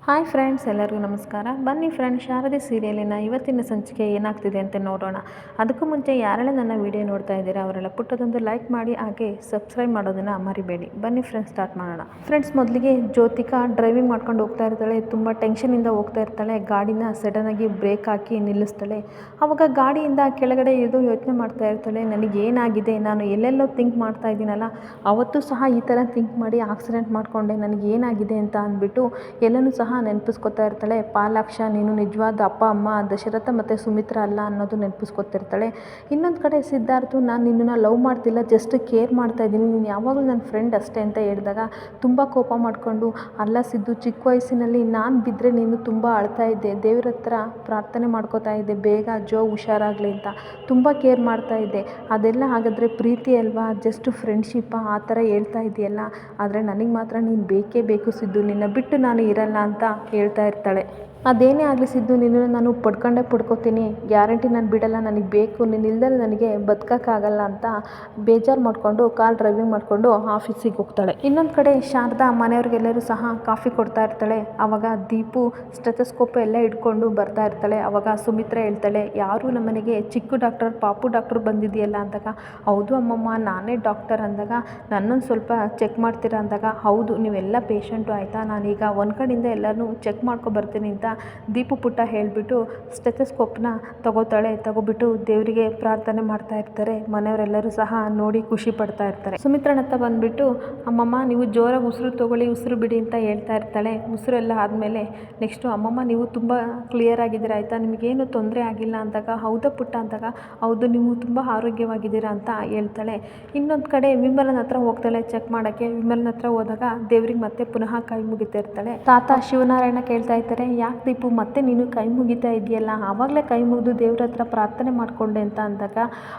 Hi friends, ಎಲ್ಲರಿಗೂ ನಮಸ್ಕಾರ. ಬನ್ನಿ ಫ್ರೆಂಡ್ಸ್, ಶಾರದೆ ಸೀರಿಯಲಿನ ಇವತ್ತಿನ ಸಂಚಿಕೆ ಏನಾಗ್ತಿದೆ ಅಂತ ನೋಡೋಣ. ಅದಕ್ಕೂ ಮುಂಚೆ ಯಾರೆಲ್ಲ ನನ್ನ ವಿಡಿಯೋ ನೋಡ್ತಾ ಇದ್ದೀರಾ ಅವರೆಲ್ಲ ಪುಟ್ಟದೊಂದು ಲೈಕ್ ಮಾಡಿ, ಹಾಗೆ ಸಬ್ಸ್ಕ್ರೈಬ್ ಮಾಡೋದನ್ನು ಮರಿಬೇಡಿ. ಬನ್ನಿ ಫ್ರೆಂಡ್ಸ್, ಸ್ಟಾರ್ಟ್ ಮಾಡೋಣ. ಫ್ರೆಂಡ್ಸ್, ಮೊದಲಿಗೆ ಜ್ಯೋತಿಕಾ ಡ್ರೈವಿಂಗ್ ಮಾಡ್ಕೊಂಡು ಹೋಗ್ತಾ ಇರ್ತಾಳೆ. ತುಂಬ ಟೆನ್ಷನಿಂದ ಹೋಗ್ತಾ ಇರ್ತಾಳೆ. ಗಾಡಿನ ಸಡನ್ನಾಗಿ ಬ್ರೇಕ್ ಹಾಕಿ ನಿಲ್ಲಿಸ್ತಾಳೆ. ಆವಾಗ ಗಾಡಿಯಿಂದ ಕೆಳಗಡೆ ಇಳಿದು ಯೋಚನೆ ಮಾಡ್ತಾ ಇರ್ತಾಳೆ, ನನಗೇನಾಗಿದೆ, ನಾನು ಎಲ್ಲೆಲ್ಲೋ ಥಿಂಕ್ ಮಾಡ್ತಾ ಇದ್ದೀನಲ್ಲ, ಅವತ್ತು ಸಹ ಈ ಥರ ಥಿಂಕ್ ಮಾಡಿ ಆಕ್ಸಿಡೆಂಟ್ ಮಾಡಿಕೊಂಡೆ, ನನಗೇನಾಗಿದೆ ಅಂತ ಅಂದ್ಬಿಟ್ಟು ಎಲ್ಲನೂ ಸಹ ನೆನಪಿಸ್ಕೊತಾ ಇರ್ತಾಳೆ. ಪಾಲಾಕ್ಷ, ನೀನು ನಿಜವಾದ ಅಪ್ಪ ಅಮ್ಮ ದಶರಥ ಮತ್ತು ಸುಮಿತ್ರಾ ಅಲ್ಲ ಅನ್ನೋದು ನೆನಪಿಸ್ಕೊತಿರ್ತಾಳೆ. ಇನ್ನೊಂದು ಕಡೆ ಸಿದ್ಧಾರ್ಥ್, ನಾನು ನಿನ್ನನ್ನು ಲವ್ ಮಾಡ್ತಿಲ್ಲ, ಜಸ್ಟ್ ಕೇರ್ ಮಾಡ್ತಾ ಇದ್ದೀನಿ, ನೀನು ಯಾವಾಗಲೂ ನನ್ನ ಫ್ರೆಂಡ್ ಅಷ್ಟೇ ಅಂತ ಹೇಳಿದಾಗ ತುಂಬ ಕೋಪ ಮಾಡಿಕೊಂಡು, ಅಲ್ಲ ಸಿದ್ದು, ಚಿಕ್ಕ ವಯಸ್ಸಿನಲ್ಲಿ ನಾನು ಬಿದ್ದರೆ ನೀನು ತುಂಬ ಅಳ್ತಾ ಇದ್ದೆ, ದೇವ್ರ ಹತ್ರ ಪ್ರಾರ್ಥನೆ ಮಾಡ್ಕೋತಾ ಇದ್ದೆ, ಬೇಗ ಜೋ ಹುಷಾರಾಗಲಿ ಅಂತ ತುಂಬ ಕೇರ್ ಮಾಡ್ತಾ ಇದ್ದೆ, ಅದೆಲ್ಲ ಹಾಗಾದರೆ ಪ್ರೀತಿ ಅಲ್ವಾ, ಜಸ್ಟ್ ಫ್ರೆಂಡ್ಶಿಪ್ಪಾ, ಆ ಥರ ಹೇಳ್ತಾ ಇದೆಯಲ್ಲ, ಆದರೆ ನನಗೆ ಮಾತ್ರ ನೀನು ಬೇಕೇ ಬೇಕು ಸಿದ್ದು, ನಿನ್ನ ಬಿಟ್ಟು ನಾನು ಇರಲ್ಲ ಅಂತ ಹೇಳ್ತಾ ಇರ್ತಾಳೆ. ಅದೇನೇ ಆಗಲಿ ಸಿದ್ದು, ನಿನ್ನನ್ನು ನಾನು ಪಡ್ಕೋತೀನಿ, ಗ್ಯಾರಂಟಿ ನಾನು ಬಿಡಲ್ಲ, ನನಗೆ ಬೇಕು, ನೀನು ಇಲ್ದರೆ ನನಗೆ ಬದುಕೋಕ್ಕಾಗಲ್ಲ ಅಂತ ಬೇಜಾರು ಮಾಡಿಕೊಂಡು ಕಾರ್ ಡ್ರೈವಿಂಗ್ ಮಾಡಿಕೊಂಡು ಆಫೀಸಿಗೆ ಹೋಗ್ತಾಳೆ. ಇನ್ನೊಂದು ಕಡೆ ಶಾರದಾ ಮನೆಯವ್ರಿಗೆಲ್ಲರೂ ಸಹ ಕಾಫಿ ಕೊಡ್ತಾ ಇರ್ತಾಳೆ. ಆವಾಗ ದೀಪು ಸ್ಟೆಥೋಸ್ಕೋಪ್ ಎಲ್ಲ ಇಟ್ಕೊಂಡು ಬರ್ತಾ ಇರ್ತಾಳೆ. ಆವಾಗ ಸುಮಿತ್ರಾ ಹೇಳ್ತಾಳೆ, ಯಾರು ನಮ್ಮನೆಗೆ ಚಿಕ್ಕ ಡಾಕ್ಟರ್ ಪಾಪು ಡಾಕ್ಟರ್ ಬಂದಿದೆಯಲ್ಲ ಅಂದಾಗ, ಹೌದು ಅಮ್ಮಮ್ಮ, ನಾನೇ ಡಾಕ್ಟರ್ ಅಂದಾಗ, ನನ್ನೊಂದು ಸ್ವಲ್ಪ ಚೆಕ್ ಮಾಡ್ತೀರಾ ಅಂದಾಗ, ಹೌದು ನೀವೆಲ್ಲ ಪೇಷಂಟು ಆಯಿತಾ, ನಾನೀಗ ಒಂದು ಕಡೆಯಿಂದ ಎಲ್ಲನೂ ಚೆಕ್ ಮಾಡ್ಕೊಬರ್ತೀನಿ ಅಂತ ದೀಪು ಪುಟ್ಟ ಹೇಳಿಬಿಟ್ಟು ಸ್ಟೆಥೋಸ್ಕೋಪ್ನ ತಗೋಬಿಟ್ಟು ದೇವರಿಗೆ ಪ್ರಾರ್ಥನೆ ಮಾಡ್ತಾ ಇರ್ತಾರೆ. ಮನೆಯವರೆಲ್ಲರೂ ಸಹ ನೋಡಿ ಖುಷಿ ಪಡ್ತಾ ಇರ್ತಾರೆ. ಸುಮಿತ್ರನ ಹತ್ರ ಬಂದುಬಿಟ್ಟು, ಅಮ್ಮಮ್ಮ ನೀವು ಜೋರಾಗಿ ಉಸಿರು ತೊಗೊಳ್ಳಿ, ಉಸಿರು ಬಿಡಿ ಅಂತ ಹೇಳ್ತಾ ಇರ್ತಾಳೆ. ಉಸಿರೆಲ್ಲ ಆದಮೇಲೆ ನೆಕ್ಸ್ಟು, ಅಮ್ಮಮ್ಮ ನೀವು ತುಂಬ ಕ್ಲಿಯರ್ ಆಗಿದ್ದೀರಾ ಆಯಿತಾ, ನಿಮಗೇನು ತೊಂದರೆ ಆಗಿಲ್ಲ ಅಂದಾಗ, ಹೌದಾ ಪುಟ್ಟ ಅಂದಾಗ, ಹೌದು ನೀವು ತುಂಬ ಆರೋಗ್ಯವಾಗಿದ್ದೀರಾ ಅಂತ ಹೇಳ್ತಾಳೆ. ಇನ್ನೊಂದು ಕಡೆ ವಿಮಲನ ಹತ್ರ ಹೋಗ್ತಾಳೆ ಚೆಕ್ ಮಾಡೋಕ್ಕೆ. ವಿಮಲನ ಹತ್ರ ಹೋದಾಗ ದೇವ್ರಿಗೆ ಮತ್ತೆ ಪುನಃ ಕೈ ಮುಗಿತಾ ಇರ್ತಾಳೆ. ತಾತ ಶಿವನಾರಾಯಣ ಕೇಳ್ತಾ ಇರ್ತಾರೆ, ಯಾಕೆ ದೀಪು ಮತ್ತೆ ನೀನು ಕೈ ಮುಗಿತಾ ಇದೆಯಲ್ಲ, ಆವಾಗಲೇ ಕೈ ಮುಗಿದು ದೇವ್ರ ಹತ್ರ ಪ್ರಾರ್ಥನೆ ಮಾಡಿಕೊಂಡೆ ಅಂತ ಅಂದಾಗ,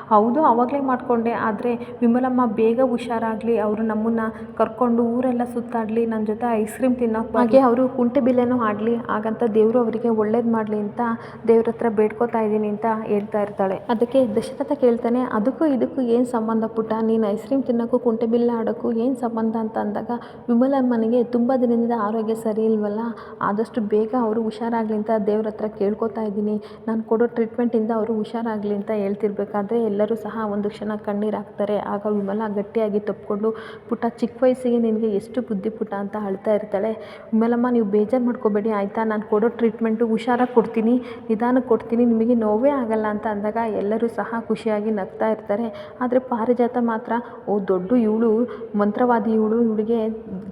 ಹೌದು ಆವಾಗಲೇ ಮಾಡಿಕೊಂಡೆ, ಆದರೆ ವಿಮಲಮ್ಮ ಬೇಗ ಹುಷಾರಾಗಲಿ, ಅವರು ನಮ್ಮನ್ನು ಕರ್ಕೊಂಡು ಊರೆಲ್ಲ ಸುತ್ತಾಡಲಿ, ನನ್ನ ಜೊತೆ ಐಸ್ ಕ್ರೀಮ್ ತಿನ್ನೋಕೆ, ಹಾಗೆ ಅವರು ಕುಂಟೆ ಬಿಲ್ಲೆನೂ ಆಡಲಿ, ಹಾಗಂತ ದೇವರು ಅವರಿಗೆ ಒಳ್ಳೇದು ಮಾಡಲಿ ಅಂತ ದೇವ್ರ ಹತ್ರ ಬೇಡ್ಕೋತಾ ಇದ್ದೀನಿ ಅಂತ ಹೇಳ್ತಾ ಇರ್ತಾಳೆ. ಅದಕ್ಕೆ ದಶರಥ ಕೇಳ್ತಾನೆ, ಅದಕ್ಕೂ ಇದಕ್ಕೂ ಏನು ಸಂಬಂಧ ಪುಟ್ಟ, ನೀನು ಐಸ್ ಕ್ರೀಮ್ ತಿನ್ನೋಕ್ಕೂ ಕುಂಟೆ ಬಿಲ್ಲೆ ಆಡೋಕ್ಕೂ ಏನು ಸಂಬಂಧ ಅಂತ ಅಂದಾಗ, ವಿಮಲಮ್ಮನಿಗೆ ತುಂಬ ದಿನದಿಂದ ಆರೋಗ್ಯ ಸರಿ ಇಲ್ವಲ್ಲ, ಆದಷ್ಟು ಬೇಗ ಅವರು ಹುಷಾರಾಗಲಿ ಅಂತ ದೇವ್ರ ಹತ್ರ ಕೇಳ್ಕೊತಾ ಇದ್ದೀನಿ, ನಾನು ಕೊಡೋ ಟ್ರೀಟ್ಮೆಂಟಿಂದ ಅವರು ಹುಷಾರಾಗಲಿ ಅಂತ ಹೇಳ್ತಿರ್ಬೇಕಾದ್ರೆ ಎಲ್ಲರೂ ಸಹ ಒಂದು ಕ್ಷಣ ಕಣ್ಣೀರು ಹಾಕ್ತಾರೆ. ಆಗ ವಿಮಲ ಗಟ್ಟಿಯಾಗಿ ತಪ್ಪಿಕೊಂಡು, ಪುಟ್ಟ ಚಿಕ್ಕ ವಯಸ್ಸಿಗೆ ನಿನಗೆ ಎಷ್ಟು ಬುದ್ಧಿ ಪುಟ್ಟ ಅಂತ ಅಳ್ತಾ ಇರ್ತಾಳೆ. ವಿಮಲಮ್ಮ ನೀವು ಬೇಜಾರು ಮಾಡ್ಕೋಬೇಡಿ ಆಯಿತಾ, ನಾನು ಕೊಡೋ ಟ್ರೀಟ್ಮೆಂಟು ಹುಷಾರಾಗಿ ಕೊಡ್ತೀನಿ, ನಿಧಾನಕ್ಕೆ ಕೊಡ್ತೀನಿ, ನಿಮಗೆ ನೋವೇ ಆಗಲ್ಲ ಅಂತ ಅಂದಾಗ ಎಲ್ಲರೂ ಸಹ ಖುಷಿಯಾಗಿ ನಗ್ತಾ ಇರ್ತಾರೆ. ಆದರೆ ಪಾರಿಜಾತ ಮಾತ್ರ, ಓ ದೊಡ್ಡ ಇವಳು ಮಂತ್ರವಾದಿ, ಇವಳಿಗೆ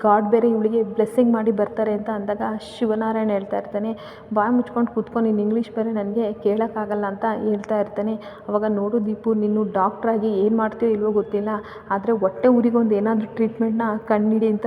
ಗಾಡ್ ಬೇರೆ ಇವಳಿಗೆ ಬ್ಲೆಸ್ಸಿಂಗ್ ಮಾಡಿ ಬರ್ತಾರೆ ಅಂತ ಅಂದಾಗ ಶಿವನಾರಾಯಣ ಹೇಳ್ತಾ ಇರ್ತಾನೆ, ಬಾಯಿ ಮುಚ್ಕೊಂಡು ಕೂತ್ಕೊಂಡು, ನೀನು ಇಂಗ್ಲೀಷ್ ಬೇರೆ ನನಗೆ ಕೇಳೋಕ್ಕಾಗಲ್ಲ ಅಂತ ಹೇಳ್ತಾ ಇರ್ತಾನೆ. ಅವಾಗ ನೋಡು ದೀಪು, ನೀನು ಡಾಕ್ಟ್ರಾಗಿ ಏನು ಮಾಡ್ತೀಯೋ ಇಲ್ವೋ ಗೊತ್ತಿಲ್ಲ, ಆದರೆ ಹೊಟ್ಟೆ ಊರಿಗೊಂದು ಏನಾದರೂ ಟ್ರೀಟ್ಮೆಂಟ್ನ ಕಂಡುಹಿಡಿ ಅಂತ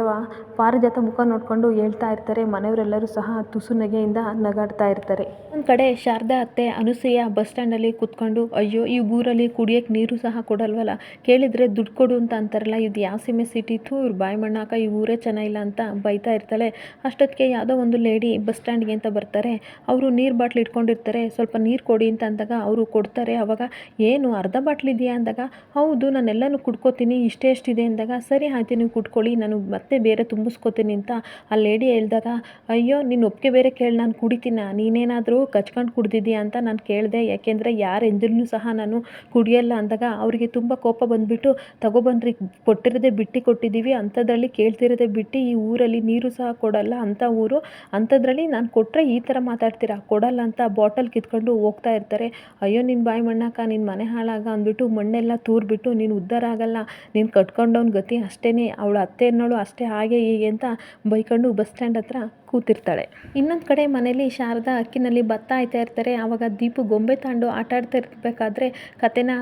ಪಾರಿಜಾತ ಮುಖ ನೋಡಿಕೊಂಡು ಹೇಳ್ತಾ ಇರ್ತಾರೆ. ಮನೆಯವರೆಲ್ಲರೂ ಸಹ ತುಸು ನಗೆಯಿಂದ ನಗಾಡ್ತಾ ಇರ್ತಾರೆ. ಒಂದು ಕಡೆ ಶಾರದಾ ಅತ್ತೆ ಅನುಸೂಯ ಬಸ್ ಸ್ಟ್ಯಾಂಡಲ್ಲಿ ಕೂತ್ಕೊಂಡು, ಅಯ್ಯೋ ಈ ಊರಲ್ಲಿ ಕುಡಿಯೋಕ್ಕೆ ನೀರು ಸಹ ಕೊಡಲ್ವಲ್ಲ, ಕೇಳಿದರೆ ದುಡ್ಡು ಕೊಡು ಅಂತ ಅಂತಾರಲ್ಲ, ಇದು ಯಾವ ಸೀಮೆ ಸಿಟಿ, ಇವ್ರು ಬಾಯಿ ಮಣ್ಣಾಕ, ಈ ಊರೇ ಚೆನ್ನಾಗಿಲ್ಲ ಅಂತ ಬೈತಾ ಇರ್ತಾಳೆ. ಅಷ್ಟೊತ್ತಿಗೆ ಯಾವುದೋ ಒಂದು ಲೇಡಿ ಬಸ್ ಸ್ಟ್ಯಾಂಡ್ಗೆ ಅಂತ ಬರ್ತಾರೆ. ಅವರು ನೀರು ಬಾಟ್ಲು ಇಟ್ಕೊಂಡಿರ್ತಾರೆ. ಸ್ವಲ್ಪ ನೀರು ಕೊಡಿ ಅಂತ ಅಂದಾಗ ಅವರು ಕೊಡ್ತಾರೆ. ಆವಾಗ ಏನು ಅರ್ಧ ಬಾಟ್ಲ್ ಇದೆಯಾ ಅಂದಾಗ, ಹೌದು ನಾನೆಲ್ಲನೂ ಕುಡ್ಕೋತೀನಿ, ಇಷ್ಟೇ ಎಷ್ಟಿದೆ ಅಂದಾಗ, ಸರಿ ಆಯ್ತು ನೀವು ಕುಡ್ಕೊಳ್ಳಿ, ನಾನು ಮತ್ತೆ ಬೇರೆ ತುಂಬಿಸ್ಕೋತೀನಿ ಅಂತ ಆ ಲೇಡಿ ಹೇಳಿದಾಗ, ಅಯ್ಯೋ ನೀನು ಒಪ್ಪಿಗೆ ಬೇರೆ ಕೇಳಿ ನಾನು ಕುಡಿತೀನ, ನೀನೇನಾದರೂ ಕಚ್ಕೊಂಡು ಕುಡ್ದಿದ್ದೀಯಾ ಅಂತ ನಾನು ಕೇಳಿದೆ, ಯಾಕೆಂದರೆ ಯಾರ ಎಂಜಲೂ ಸಹ ನಾನು ಕುಡಿಯಲ್ಲ ಅಂದಾಗ ಅವರಿಗೆ ತುಂಬ ಕೋಪ ಬಂದುಬಿಟ್ಟು, ತಗೊಬನ್ರಿ ಕೊಟ್ಟಿರೋದೇ ಬಿಟ್ಟು ಕೊಟ್ಟಿದ್ದೀವಿ, ಅಂಥದ್ರಲ್ಲಿ ಕೇಳ್ತಿರೋದೇ ಬಿಟ್ಟು, ಈ ಊರಲ್ಲಿ ನೀರು ಸಹ ಕೊಡಲ್ಲ ಅಂಥ ಊರು, ಅಂಥದ್ರಲ್ಲಿ ನಾನು ಕೊಟ್ಟರೆ ಈ ಥರ ಮಾತಾಡ್ತೀರಾ, ಕೊಡಲ್ಲ ಅಂತ ಬಾಟಲ್ ಕಿತ್ಕೊಂಡು ಹೋಗ್ತಾ ಇರ್ತಾರೆ. ಅಯ್ಯೋ ನಿನ್ನ ಬಾಯಿ ಮಣ್ಣಾಕ, ನಿನ್ನ ಮನೆ ಹಾಳಾಗ ಅಂದ್ಬಿಟ್ಟು ಮಣ್ಣೆಲ್ಲ ತೂರ್ಬಿಟ್ಟು, ನೀನು ಉದ್ಧಾರ ಆಗಲ್ಲ, ನೀನು ಕಟ್ಕೊಂಡವನ ಗತಿ ಅಷ್ಟೇ, ಅವಳು ಅತ್ತೆ ಅನ್ನೋಳು ಅಷ್ಟೇ, ಹಾಗೆ ಹೀಗೆ ಅಂತ ಬೈಕೊಂಡು ಬಸ್ ಸ್ಟ್ಯಾಂಡ್ ಹತ್ರ ಕೂತಿರ್ತಾಳೆ. ಇನ್ನೊಂದು ಕಡೆ ಮನೇಲಿ ಶಾರದಾ ಅಕ್ಕಿನಲ್ಲಿ ಭತ್ತ ಆಯ್ತಾ ಇರ್ತಾರೆ. ಆವಾಗ ದೀಪು ಗೊಂಬೆ ತಾಂಡು ಆಟ ಆಡ್ತಾ ಇರಬೇಕಾದ್ರೆ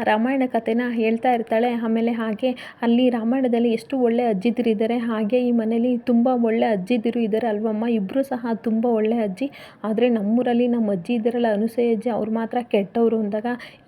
ರಾಮಾಯಣ ಕಥೆನ ಹೇಳ್ತಾ ಇರ್ತಾಳೆ. ಆಮೇಲೆ ಹಾಗೆ ಅಲ್ಲಿ ರಾಮಾಯಣದಲ್ಲಿ ಎಷ್ಟು ಒಳ್ಳೆ ಅಜ್ಜಿದಿರಿದ್ದಾರೆ, ಹಾಗೆ ಈ ಮನೇಲಿ ತುಂಬ ಒಳ್ಳೆ ಅಜ್ಜಿದಿರು ಇದ್ದಾರೆ ಅಲ್ವಮ್ಮ, ಇಬ್ಬರು ಸಹ ತುಂಬ ಒಳ್ಳೆ ಅಜ್ಜಿ, ಆದರೆ ನಮ್ಮೂರಲ್ಲಿ ನಮ್ಮ ಅಜ್ಜಿ ಇದ್ದಾರಲ್ಲ ಅನುಸೂಯ ಅಜ್ಜಿ, ಅವ್ರು ಮಾತ್ರ ಕೆಟ್ಟವರು ಅಂದಾಗ,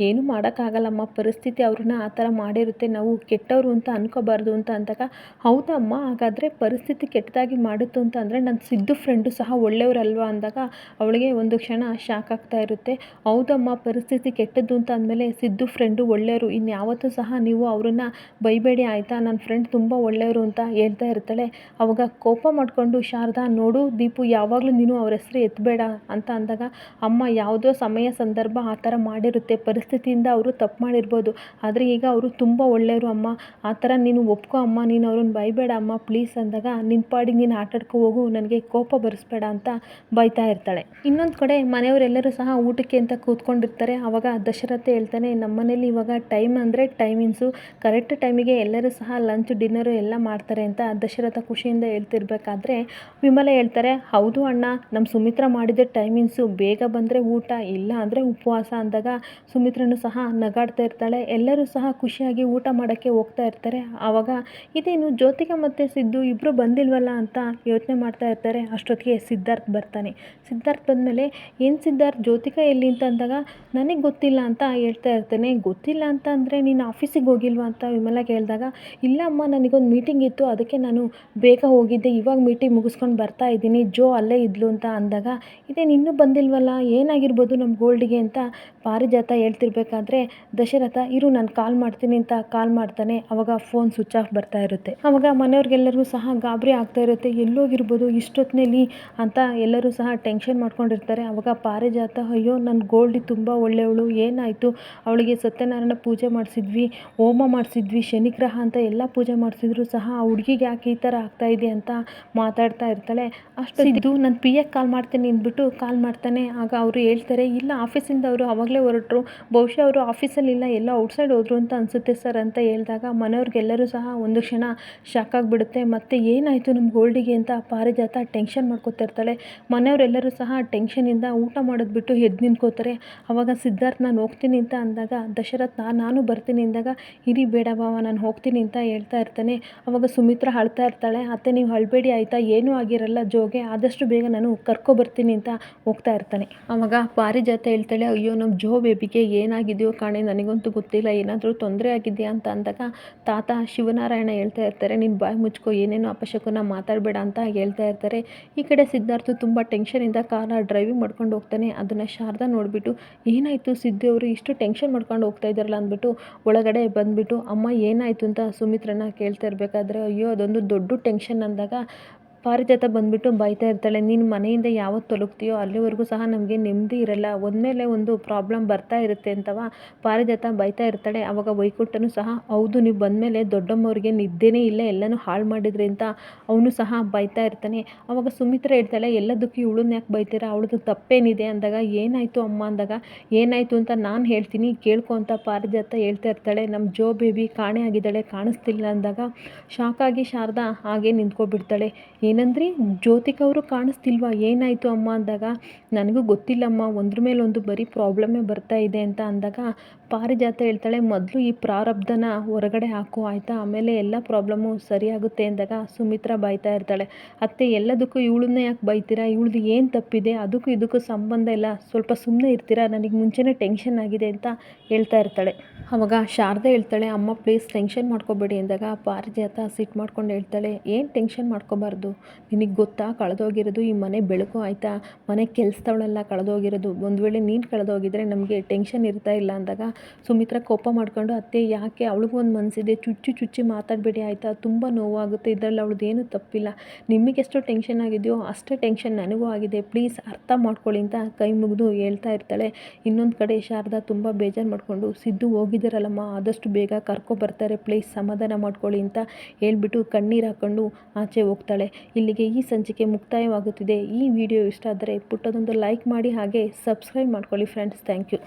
ಏನೂ ಮಾಡೋಕ್ಕಾಗಲ್ಲಮ್ಮ, ಪರಿಸ್ಥಿತಿ ಅವ್ರನ್ನ ಆ ಥರ ಮಾಡಿರುತ್ತೆ, ನಾವು ಕೆಟ್ಟವರು ಅಂತ ಅನ್ಕೋಬಾರ್ದು ಅಂತ ಅಂದಾಗ, ಹೌದಮ್ಮ ಹಾಗಾದರೆ ಪರಿಸ್ಥಿತಿ ಕೆಟ್ಟದಾಗಿ ಮಾಡಿತ್ತು ಅಂತ ಅಂದರೆ ನನ್ನ ಸಿದ್ದು ಫ್ರೆಂಡು ಸಹ ಒಳ್ಳೆಯವರಲ್ವಾ ಅಂದಾಗ ಅವಳಿಗೆ ಒಂದು ಕ್ಷಣ ಶಾಕ್ ಆಗ್ತಾ ಇರುತ್ತೆ. ಹೌದಮ್ಮ, ಪರಿಸ್ಥಿತಿ ಕೆಟ್ಟದ್ದು ಅಂತ ಅಂದಮೇಲೆ ಸಿದ್ದು ಫ್ರೆಂಡು ಒಳ್ಳೆಯವರು, ಇನ್ಯಾವತ್ತೂ ಸಹ ನೀವು ಅವ್ರನ್ನ ಬೈಬೇಡಿ ಆಯಿತಾ, ನನ್ನ ಫ್ರೆಂಡ್ ತುಂಬ ಒಳ್ಳೆಯವರು ಅಂತ ಹೇಳ್ತಾ ಇರ್ತಾಳೆ. ಅವಾಗ ಕೋಪ ಮಾಡಿಕೊಂಡು ಶಾರದಾ, ನೋಡು ದೀಪು, ಯಾವಾಗಲೂ ನೀನು ಅವ್ರ ಹೆಸರು ಎತ್ತಬೇಡ ಅಂತ ಅಂದಾಗ, ಅಮ್ಮ ಯಾವುದೋ ಸಮಯ ಸಂದರ್ಭ ಆ ಥರ ಮಾಡಿರುತ್ತೆ, ಪರಿಸ್ಥಿತಿಯಿಂದ ಅವರು ತಪ್ಪು ಮಾಡಿರ್ಬೋದು, ಆದರೆ ಈಗ ಅವರು ತುಂಬ ಒಳ್ಳೆಯವರು ಅಮ್ಮ, ಆ ಥರ ನೀನು ಒಪ್ಕೋ ಅಮ್ಮ, ನೀನು ಅವ್ರನ್ನ ಬೈಬೇಡ ಅಮ್ಮ ಪ್ಲೀಸ್ ಅಂದಾಗ, ನಿನ್ನ ಪಾಡಿಗೆ ನೀನು ಆಟಾಡ್ಕೊ ಹೋಗು, ನನಗೆ ಕೋಪ ಬರಿಸ್ಬೇಡ ಅಂತ ಬೈತಾ ಇರ್ತಾಳೆ. ಇನ್ನೊಂದು ಕಡೆ ಮನೆಯವರೆಲ್ಲರೂ ಸಹ ಊಟಕ್ಕೆ ಅಂತ ಕೂತ್ಕೊಂಡಿರ್ತಾರೆ. ಆವಾಗ ದಶರಥ ಹೇಳ್ತಾನೆ, ನಮ್ಮನೇಲಿ ಇವಾಗ ಟೈಮ್ ಅಂದರೆ ಟೈಮಿಂಗ್ಸು, ಕರೆಕ್ಟ್ ಟೈಮಿಗೆ ಎಲ್ಲರೂ ಸಹ ಲಂಚ್ ಡಿನ್ನರು ಎಲ್ಲ ಮಾಡ್ತಾರೆ ಅಂತ ದಶರಥ ಖುಷಿಯಿಂದ ಹೇಳ್ತಿರ್ಬೇಕಾದ್ರೆ ವಿಮಲ ಹೇಳ್ತಾರೆ, ಹೌದು ಅಣ್ಣ, ನಮ್ಮ ಸುಮಿತ್ರಾ ಮಾಡಿದ ಟೈಮಿಂಗ್ಸು, ಬೇಗ ಬಂದರೆ ಊಟ, ಇಲ್ಲ ಅಂದರೆ ಉಪವಾಸ ಅಂದಾಗ ಸುಮಿತ್ರನು ಸಹ ನಗಾಡ್ತಾ ಇರ್ತಾಳೆ. ಎಲ್ಲರೂ ಸಹ ಖುಷಿಯಾಗಿ ಊಟ ಮಾಡೋಕ್ಕೆ ಹೋಗ್ತಾ ಇರ್ತಾರೆ. ಆವಾಗ ಇದೇನು ಜ್ಯೋತಿಕಾ ಮತ್ತು ಸಿದ್ದು ಇಬ್ಬರು ಬಂದಿಲ್ವಲ್ಲ ಅಂತ ಯೋಚನೆ ಮಾಡ್ತಾ ಇರ್ತಾರೆ. ಅಷ್ಟೊತ್ತಿಗೆ ಸಿದ್ಧಾರ್ಥ್ ಬರ್ತಾನೆ. ಸಿದ್ಧಾರ್ಥ್ ಬಂದಮೇಲೆ, ಏನು ಸಿದ್ಧಾರ್ಥ್, ಜ್ಯೋತಿಕಾ ಎಲ್ಲಿ ಅಂತ ಅಂದಾಗ, ನನಗೆ ಗೊತ್ತಿಲ್ಲ ಅಂತ ಹೇಳ್ತಾ ಇರ್ತಾನೆ. ಗೊತ್ತಿಲ್ಲ ಅಂತ ಅಂದರೆ ನೀನು ಆಫೀಸಿಗೆ ಹೋಗಿಲ್ವಾ ಅಂತ ವಿಮಲಾಗೆ ಹೇಳಿದಾಗ, ಇಲ್ಲ ಅಮ್ಮ, ನನಗೊಂದು ಮೀಟಿಂಗ್ ಇತ್ತು, ಅದಕ್ಕೆ ನಾನು ಬೇಗ ಹೋಗಿದ್ದೆ, ಇವಾಗ ಮೀಟಿಂಗ್ ಮುಗಿಸ್ಕೊಂಡು ಬರ್ತಾ ಇದ್ದೀನಿ, ಜೋ ಅಲ್ಲೇ ಇದ್ಲು ಅಂತ ಅಂದಾಗ, ಇದೇನು ಇನ್ನೂ ಬಂದಿಲ್ವಲ್ಲ, ಏನಾಗಿರ್ಬೋದು ನಮ್ಮ ಗೋಲ್ಡಿಗೆ ಅಂತ ಪಾರಿಜಾತ ಹೇಳ್ತಿರ್ಬೇಕಾದ್ರೆ ದಶರಥ, ಇರು ನಾನು ಕಾಲ್ ಮಾಡ್ತೀನಿ ಅಂತ ಕಾಲ್ ಮಾಡ್ತಾನೆ. ಅವಾಗ ಫೋನ್ ಸ್ವಿಚ್ ಆಫ್ ಬರ್ತಾ ಇರುತ್ತೆ. ಅವಾಗ ಮನೆಯವ್ರಿಗೆಲ್ಲರಿಗೂ ಸಹ ಗಾಬರಿ ಆಗ್ತಾ ಇರುತ್ತೆ, ಎಲ್ಲೋಗಿರ್ಬೋದು ಇಷ್ಟೊತ್ತಿನಲ್ಲಿ ಅಂತ ಎಲ್ಲರೂ ಸಹ ಟೆನ್ಷನ್ ಮಾಡ್ಕೊಂಡಿರ್ತಾರೆ. ಅವಾಗ ಪಾರಿಜಾತ, ಅಯ್ಯೋ ನನ್ನ ಗೋಲ್ಡಿ ತುಂಬ ಒಳ್ಳೆಯವಳು, ಏನಾಯಿತು, ಅವಳಿಗೆ ಸತ್ಯನಾರಾಯಣ ಪೂಜೆ ಮಾಡಿಸಿದ್ವಿ, ಹೋಮ ಮಾಡಿಸಿದ್ವಿ, ಶನಿಗ್ರಹ ಅಂತ ಎಲ್ಲ ಪೂಜೆ ಮಾಡಿಸಿದ್ರು ಸಹ ಆ ಹುಡುಗಿಗೆ ಯಾಕೆ ಈ ಥರ ಆಗ್ತಾಯಿದೆ ಅಂತ ಮಾತಾಡ್ತಾ ಇರ್ತಾಳೆ. ಅಷ್ಟು ಇದು ನನ್ನ ಪಿ ಎಗೆ ಕಾಲ್ ಮಾಡ್ತೀನಿ ಅಂದ್ಬಿಟ್ಟು ಕಾಲ್ ಮಾಡ್ತಾನೆ. ಆಗ ಅವರು ಹೇಳ್ತಾರೆ, ಇಲ್ಲ ಆಫೀಸಿಂದ ಅವರು ಆವಾಗಲೇ ಹೊರಟರು, ಬಹುಶಃ ಅವರು ಆಫೀಸಲ್ಲಿಲ್ಲ, ಎಲ್ಲ ಔಟ್ಸೈಡ್ ಹೋದ್ರು ಅಂತ ಅನಿಸುತ್ತೆ ಸರ್ ಅಂತ ಹೇಳಿದಾಗ ಮನೆಯವ್ರಿಗೆಲ್ಲರೂ ಸಹ ಒಂದು ಕ್ಷಣ ಶಾಕ್ ಆಗಿಬಿಡುತ್ತೆ. ಮತ್ತು ಏನಾಯಿತು ನಮ್ಮ ಗೋಲ್ಡಿಗೆ ಅಂತ ಪಾರಿಜಾತ ಟೆನ್ಷನ್ ಮಾಡ್ಕೊತಾ ಇರ್ತಾಳೆ. ಮನೆಯವರೆಲ್ಲರೂ ಸಹ ಟೆನ್ಷನಿಂದ ಊಟ ಮಾಡೋದ್ಬಿಟ್ಟು ಎದ್ದು ನಿಂತ್ಕೋತಾರೆ. ಆವಾಗ ಸಿದ್ಧಾರ್ಥ್, ನಾನು ಹೋಗ್ತೀನಿ ಅಂತ ಅಂದಾಗ ದಶರಥ, ನಾನು ಬರ್ತೀನಿ ಅಂದಾಗ, ಇರಿ ಬೇಡ ಬಾವ, ನಾನು ಹೋಗ್ತೀನಿ ಅಂತ ಹೇಳ್ತಾ ಇರ್ತಾನೆ. ಆವಾಗ ಸುಮಿತ್ರಾ ಅಳ್ತಾ ಇರ್ತಾಳೆ, ಅತ್ತೆ ನೀವು ಅಳಬೇಡಿ ಆಯಿತಾ, ಏನೂ ಆಗಿರಲ್ಲ ಜೋಗೆ, ಆದಷ್ಟು ಬೇಗ ನಾನು ಕರ್ಕೊಬರ್ತೀನಿ ಅಂತ ಹೋಗ್ತಾ ಇರ್ತಾನೆ. ಆವಾಗ ಪಾರಿಜಾತ ಹೇಳ್ತಾಳೆ, ಅಯ್ಯೋ ನಮ್ಮ ಜೋ ಬೇಬಿಗೆ ಏನಾಗಿದೆಯೋ ಕಾಣೆ, ನನಗಂತೂ ಗೊತ್ತಿಲ್ಲ, ಏನಾದರೂ ತೊಂದರೆ ಆಗಿದೆಯಾ ಅಂತ ಅಂದಾಗ ತಾತ ಶಿವನಾರಾಯಣ ಹೇಳ್ತಾ ಇರ್ತಾರೆ, ನೀನು ಬಾಯಿ ಮುಚ್ಕೋ, ಏನೇನೋ ಅಪಶಕುನ ಮಾತಾಡಬೇಡ ಅಂತ ಹೇಳ್ತಾ ಇರ್ತಾರೆ. ಈ ಕಡೆ ಸಿದ್ಧಾರ್ಥ್ ತುಂಬ ಟೆನ್ಷನಿಂದ ಕಾರನ್ನ ಡ್ರೈವಿಂಗ್ ಮಾಡ್ಕೊಂಡು ಹೋಗ್ತಾನೆ. ಅದನ್ನು ಶಾರದಾ ನೋಡಿಬಿಟ್ಟು, ಏನಾಯಿತು ಸಿದ್ದು ಅವರು ಇಷ್ಟು ಟೆನ್ಷನ್ ಮಾಡ್ಕೊಂಡು ಹೋಗ್ತಾ ಇದ್ದಾರಲ್ಲ ಅಂದ್ಬಿಟ್ಟು ಒಳಗಡೆ ಬಂದುಬಿಟ್ಟು, ಅಮ್ಮ ಏನಾಯಿತು ಅಂತ ಸುಮಿತ್ರನ ಕೇಳ್ತಾ ಇರಬೇಕಾದ್ರೆ, ಅಯ್ಯೋ ಅದೊಂದು ದೊಡ್ಡ ಟೆನ್ಷನ್ ಅಂದಾಗ ಪಾರಿಜಾತ ಬಂದುಬಿಟ್ಟು ಬೈತಾ ಇರ್ತಾಳೆ, ನೀನು ಮನೆಯಿಂದ ಯಾವತ್ತು ತೊಲಗ್ತೀಯೋ ಅಲ್ಲಿವರೆಗೂ ಸಹ ನಮಗೆ ನೆಮ್ಮದಿ ಇರಲ್ಲ, ಒಂದಮೇಲೆ ಒಂದು ಪ್ರಾಬ್ಲಮ್ ಬರ್ತಾ ಇರುತ್ತೆ ಅಂತವ ಪಾರಿಜಾತ ಬೈತಾ ಇರ್ತಾಳೆ. ಆವಾಗ ವೈಕುಂಠನು ಸಹ, ಹೌದು ನೀವು ಬಂದಮೇಲೆ ದೊಡ್ಡಮ್ಮವ್ರಿಗೆ ನಿದ್ದೆನೇ ಇಲ್ಲ, ಎಲ್ಲನೂ ಹಾಳು ಮಾಡಿದ್ರಿ ಅಂತ ಅವನು ಸಹ ಬೈತಾ ಇರ್ತಾನೆ. ಆವಾಗ ಸುಮಿತ್ರ ಹೇಳ್ತಾಳೆ, ಎಲ್ಲದಕ್ಕೂ ಇವಳನ್ನ ಯಾಕೆ ಬೈತೀರಾ, ಅವಳದು ತಪ್ಪೇನಿದೆ ಅಂದಾಗ, ಏನಾಯಿತು ಅಮ್ಮ ಅಂದಾಗ, ಏನಾಯಿತು ಅಂತ ನಾನು ಹೇಳ್ತೀನಿ ಕೇಳ್ಕೊ ಅಂತ ಪಾರಿಜಾತ ಹೇಳ್ತಾ ಇರ್ತಾಳೆ. ನಮ್ಮ ಜೋ ಬೇಬಿ ಕಾಣೆ ಆಗಿದ್ದಾಳೆ, ಕಾಣಿಸ್ತಿಲ್ಲ ಅಂದಾಗ ಶಾಕಾಗಿ ಶಾರದಾ ಹಾಗೆ ನಿಂತ್ಕೊಬಿಡ್ತಾಳೆ. ಏನಂದ್ರಿ, ಜ್ಯೋತಿಕಾ ಅವರು ಕಾಣಿಸ್ತಿಲ್ವಾ, ಏನಾಯಿತು ಅಮ್ಮ ಅಂದಾಗ, ನನಗೂ ಗೊತ್ತಿಲ್ಲಮ್ಮ, ಒಂದ್ರ ಮೇಲೆ ಒಂದು ಬರೀ ಪ್ರಾಬ್ಲಮ್ಮೇ ಬರ್ತಾ ಇದೆ ಅಂತ ಅಂದಾಗ ಪಾರಿಜಾತ ಹೇಳ್ತಾಳೆ, ಮೊದಲು ಈ ಪ್ರಾರಬ್ಧನ ಹೊರಗಡೆ ಹಾಕು ಆಯಿತಾ, ಆಮೇಲೆ ಎಲ್ಲ ಪ್ರಾಬ್ಲಮ್ಮು ಸರಿಯಾಗುತ್ತೆ ಅಂದಾಗ ಸುಮಿತ್ರಾ ಬೈತಾ ಇರ್ತಾಳೆ, ಅತ್ತೆ ಎಲ್ಲದಕ್ಕೂ ಇವಳನ್ನ ಯಾಕೆ ಬೈತೀರಾ, ಇವಳದು ಏನು ತಪ್ಪಿದೆ, ಅದಕ್ಕೂ ಇದಕ್ಕೂ ಸಂಬಂಧ ಇಲ್ಲ, ಸ್ವಲ್ಪ ಸುಮ್ಮನೆ ಇರ್ತೀರಾ, ನನಗೆ ಮುಂಚೆನೇ ಟೆನ್ಷನ್ ಆಗಿದೆ ಅಂತ ಹೇಳ್ತಾ ಇರ್ತಾಳೆ. ಆವಾಗ ಶಾರದಾ ಹೇಳ್ತಾಳೆ, ಅಮ್ಮ ಪ್ಲೀಸ್ ಟೆನ್ಷನ್ ಮಾಡ್ಕೋಬೇಡಿ ಅಂದಾಗ ಪಾರಿಜಾತ ಸಿಟ್ಟು ಮಾಡ್ಕೊಂಡು ಹೇಳ್ತಾಳೆ, ಏನು ಟೆನ್ಷನ್ ಮಾಡ್ಕೋಬಾರ್ದು, ನಿನಗೆ ಗೊತ್ತಾ ಕಳೆದೋಗಿರೋದು ಈ ಮನೆ ಬೆಳಕು ಆಯಿತಾ, ಮನೆ ಕೆಲಸದವಳೆಲ್ಲ ಕಳೆದೋಗಿರೋದು, ಒಂದು ವೇಳೆ ನೀನು ಕಳೆದೋಗಿದ್ರೆ ನಮಗೆ ಟೆನ್ಷನ್ ಇರ್ತಾ ಇಲ್ಲ ಅಂದಾಗ ಸುಮಿತ್ರಾ ಕೋಪ ಮಾಡ್ಕೊಂಡು, ಅತ್ತೆ ಯಾಕೆ, ಅವಳಿಗೂ ಒಂದು ಮನಸ್ಸಿದೆ, ಚುಚ್ಚಿ ಮಾತಾಡಬೇಡಿ ಆಯಿತಾ, ತುಂಬ ನೋವಾಗುತ್ತೆ, ಇದರಲ್ಲಿ ಅವಳದ್ದು ಏನೂ ತಪ್ಪಿಲ್ಲ, ನಿಮಗೆಷ್ಟು ಟೆನ್ಷನ್ ಆಗಿದೆಯೋ ಅಷ್ಟೇ ಟೆನ್ಷನ್ ನನಗೂ ಆಗಿದೆ, ಪ್ಲೀಸ್ ಅರ್ಥ ಮಾಡ್ಕೊಳ್ಳಿ ಅಂತ ಕೈ ಮುಗಿದು ಹೇಳ್ತಾ ಇರ್ತಾಳೆ. ಇನ್ನೊಂದು ಕಡೆ ಶಾರದಾ ತುಂಬ ಬೇಜಾರು ಮಾಡಿಕೊಂಡು, ಸಿದ್ದು ಹೋಗಿದ್ದಾರಲ್ಲಮ್ಮ, ಆದಷ್ಟು ಬೇಗ ಕರ್ಕೊಬರ್ತಾರೆ, ಪ್ಲೀಸ್ ಸಮಾಧಾನ ಮಾಡ್ಕೊಳ್ಳಿ ಅಂತ ಹೇಳ್ಬಿಟ್ಟು ಕಣ್ಣೀರು ಹಾಕ್ಕೊಂಡು ಆಚೆ ಹೋಗ್ತಾಳೆ. ಇಲ್ಲಿಗೆ ಈ ಸಂಚಿಕೆ ಮುಕ್ತಾಯವಾಗುತ್ತಿದೆ. ಈ ವಿಡಿಯೋ ಇಷ್ಟ ಆದರೆ ಪುಟ್ಟದೊಂದು ಲೈಕ್ ಮಾಡಿ, ಹಾಗೆ ಸಬ್ಸ್ಕ್ರೈಬ್ ಮಾಡ್ಕೊಳ್ಳಿ ಫ್ರೆಂಡ್ಸ್. Thank you.